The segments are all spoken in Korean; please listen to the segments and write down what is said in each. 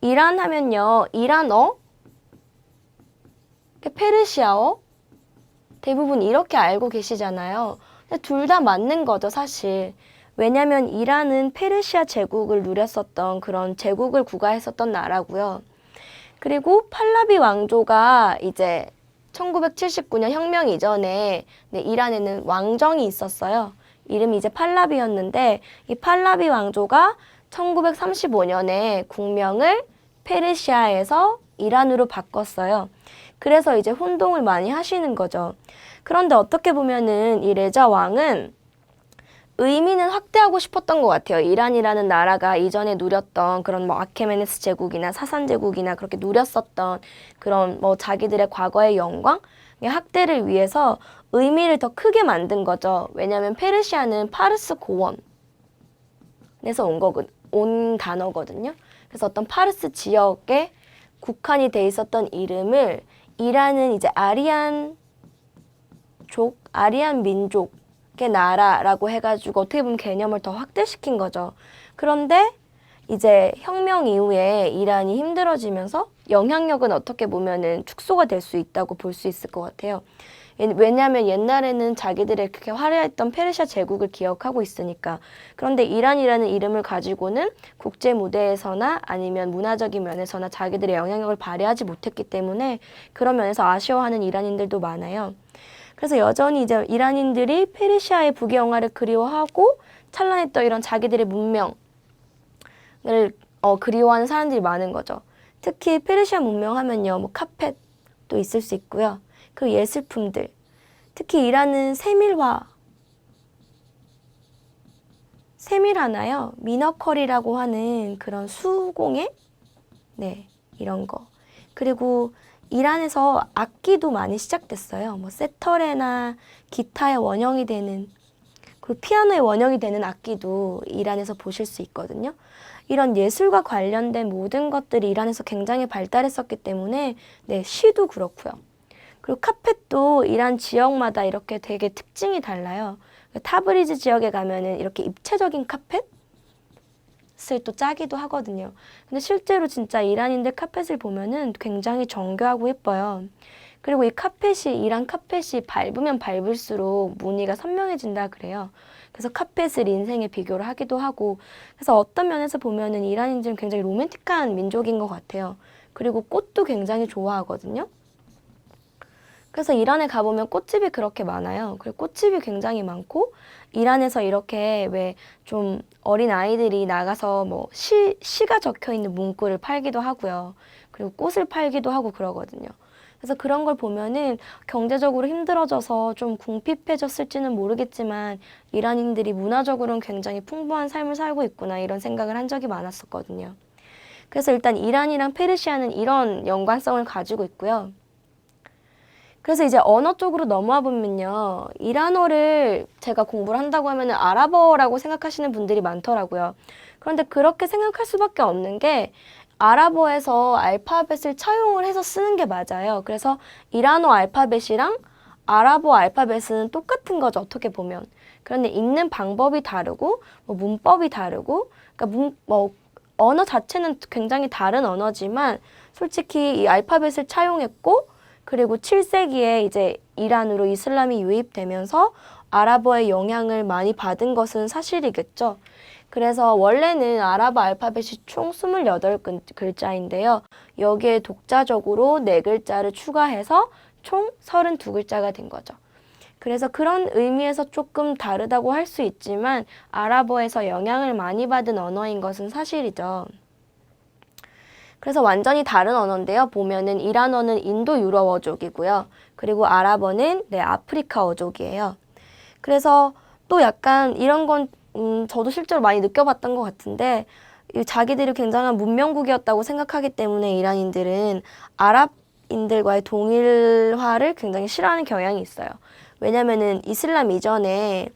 이란 하면요, 이란어, 페르시아어, 대부분 이렇게 알고 계시잖아요. 근데 둘 다 맞는 거죠, 사실. 왜냐면 이란은 페르시아 제국을 누렸었던 그런 제국을 구가했었던 나라고요. 그리고 팔라비 왕조가 이제 1979년 혁명 이전에 이란에는 왕정이 있었어요. 이름이 이제 팔라비였는데 이 팔라비 왕조가 1935년에 국명을 페르시아에서 이란으로 바꿨어요. 그래서 이제 혼동을 많이 하시는 거죠. 그런데 어떻게 보면은 이 레자 왕은 의미는 확대하고 싶었던 것 같아요. 이란이라는 나라가 이전에 누렸던 그런 뭐 아케메네스 제국이나 사산 제국이나 그렇게 누렸었던 그런 뭐 자기들의 과거의 영광 확대를 위해서 의미를 더 크게 만든 거죠. 왜냐하면 페르시아는 파르스 고원에서 온 단어거든요. 그래서 어떤 파르스 지역에 국한이 돼 있었던 이름을 이란은 이제 아리안 민족의 나라라고 해가지고 어떻게 보면 개념을 더 확대시킨 거죠. 그런데 이제 혁명 이후에 이란이 힘들어지면서 영향력은 어떻게 보면은 축소가 될 수 있다고 볼 수 있을 것 같아요. 왜냐하면 옛날에는 자기들의 그렇게 화려했던 페르시아 제국을 기억하고 있으니까. 그런데 이란이라는 이름을 가지고는 국제 무대에서나 아니면 문화적인 면에서나 자기들의 영향력을 발휘하지 못했기 때문에 그런 면에서 아쉬워하는 이란인들도 많아요. 그래서 여전히 이제 이란인들이 페르시아의 부귀영화를 그리워하고 찬란했던 이런 자기들의 문명을 그리워하는 사람들이 많은 거죠. 특히 페르시아 문명 하면요, 뭐 카펫도 있을 수 있고요. 그 예술품들, 특히 이란은 세밀하나요? 미너컬이라고 하는 그런 수공예? 네, 이런 거. 그리고 이란에서 악기도 많이 시작됐어요. 뭐 세터레나 기타의 원형이 되는, 그리고 피아노의 원형이 되는 악기도 이란에서 보실 수 있거든요. 이런 예술과 관련된 모든 것들이 이란에서 굉장히 발달했었기 때문에 시도 그렇고요. 그리고 카펫도 이란 지역마다 이렇게 되게 특징이 달라요. 타브리즈 지역에 가면은 이렇게 입체적인 카펫을 또 짜기도 하거든요. 근데 실제로 진짜 이란인들 카펫을 보면은 굉장히 정교하고 예뻐요. 그리고 이 카펫이, 이란 카펫이 밟으면 밟을수록 무늬가 선명해진다 그래요. 그래서 카펫을 인생에 비교를 하기도 하고, 그래서 어떤 면에서 보면은 이란인들은 굉장히 로맨틱한 민족인 것 같아요. 그리고 꽃도 굉장히 좋아하거든요. 그래서 이란에 가보면 꽃집이 그렇게 많아요. 그리고 꽃집이 굉장히 많고, 이란에서 이렇게 왜 좀 어린 아이들이 나가서 뭐 시가 적혀 있는 문구를 팔기도 하고요. 그리고 꽃을 팔기도 하고 그러거든요. 그래서 그런 걸 보면은 경제적으로 힘들어져서 좀 궁핍해졌을지는 모르겠지만 이란인들이 문화적으로는 굉장히 풍부한 삶을 살고 있구나 이런 생각을 한 적이 많았었거든요. 그래서 일단 이란이랑 페르시아는 이런 연관성을 가지고 있고요. 그래서 이제 언어 쪽으로 넘어와 보면요. 이란어를 제가 공부를 한다고 하면 아랍어라고 생각하시는 분들이 많더라고요. 그런데 그렇게 생각할 수밖에 없는 게 아랍어에서 알파벳을 차용을 해서 쓰는 게 맞아요. 그래서 이란어 알파벳이랑 아랍어 알파벳은 똑같은 거죠. 어떻게 보면. 그런데 읽는 방법이 다르고 뭐 문법이 다르고 그러니까 언어 자체는 굉장히 다른 언어지만 솔직히 이 알파벳을 차용했고 그리고 7세기에 이제 이란으로 이슬람이 유입되면서 아랍어의 영향을 많이 받은 것은 사실이겠죠. 그래서 원래는 아랍어 알파벳이 총 28글자인데요. 여기에 독자적으로 4글자를 추가해서 총 32글자가 된 거죠. 그래서 그런 의미에서 조금 다르다고 할 수 있지만 아랍어에서 영향을 많이 받은 언어인 것은 사실이죠. 그래서 완전히 다른 언어인데요. 보면은 이란어는 인도 유럽어족이고요. 그리고 아랍어는 아프리카어족이에요. 그래서 또 약간 이런 건 저도 실제로 많이 느껴봤던 것 같은데 자기들이 굉장한 문명국이었다고 생각하기 때문에 이란인들은 아랍인들과의 동일화를 굉장히 싫어하는 경향이 있어요. 왜냐면은 이슬람 이전에는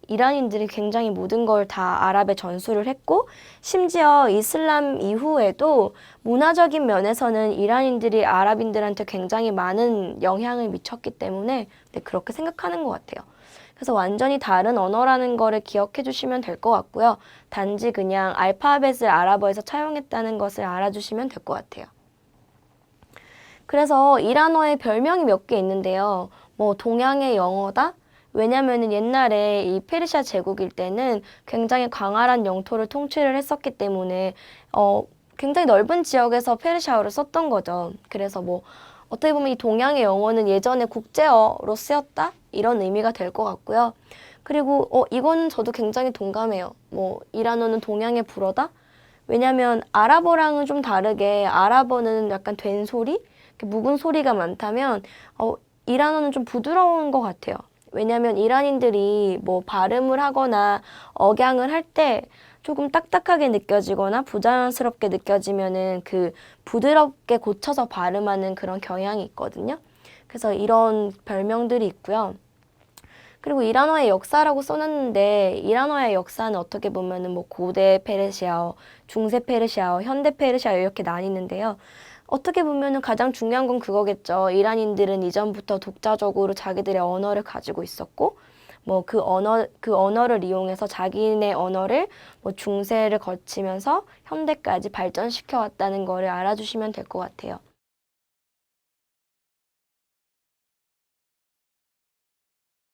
이란인들이 굉장히 모든 걸 다 아랍에 전수를 했고 심지어 이슬람 이후에도 문화적인 면에서는 이란인들이 아랍인들한테 굉장히 많은 영향을 미쳤기 때문에 그렇게 생각하는 것 같아요. 그래서 완전히 다른 언어라는 거를 기억해 주시면 될 것 같고요. 단지 그냥 알파벳을 아랍어에서 차용했다는 것을 알아주시면 될 것 같아요. 그래서 이란어의 별명이 몇 개 있는데요. 뭐 동양의 영어다? 왜냐면은 옛날에 이 페르시아 제국일 때는 굉장히 광활한 영토를 통치를 했었기 때문에 굉장히 넓은 지역에서 페르시아어를 썼던 거죠. 그래서 뭐 어떻게 보면 이 동양의 영어는 예전에 국제어로 쓰였다? 이런 의미가 될 것 같고요. 그리고 이건 저도 굉장히 동감해요. 뭐 이란어는 동양의 불어다? 왜냐면 아랍어랑은 좀 다르게 아랍어는 약간 된 소리? 이렇게 묵은 소리가 많다면 이란어는 좀 부드러운 것 같아요. 왜냐면 이란인들이 뭐 발음을 하거나 억양을 할 때 조금 딱딱하게 느껴지거나 부자연스럽게 느껴지면은 그 부드럽게 고쳐서 발음하는 그런 경향이 있거든요. 그래서 이런 별명들이 있고요. 그리고 이란어의 역사라고 써놨는데 이란어의 역사는 어떻게 보면은 뭐 고대 페르시아어, 중세 페르시아어, 현대 페르시아어 이렇게 나뉘는데요. 어떻게 보면은 가장 중요한 건 그거겠죠. 이란인들은 이전부터 독자적으로 자기들의 언어를 가지고 있었고, 뭐 그 언어를 이용해서 자기네 언어를 뭐 중세를 거치면서 현대까지 발전시켜 왔다는 거를 알아주시면 될 것 같아요.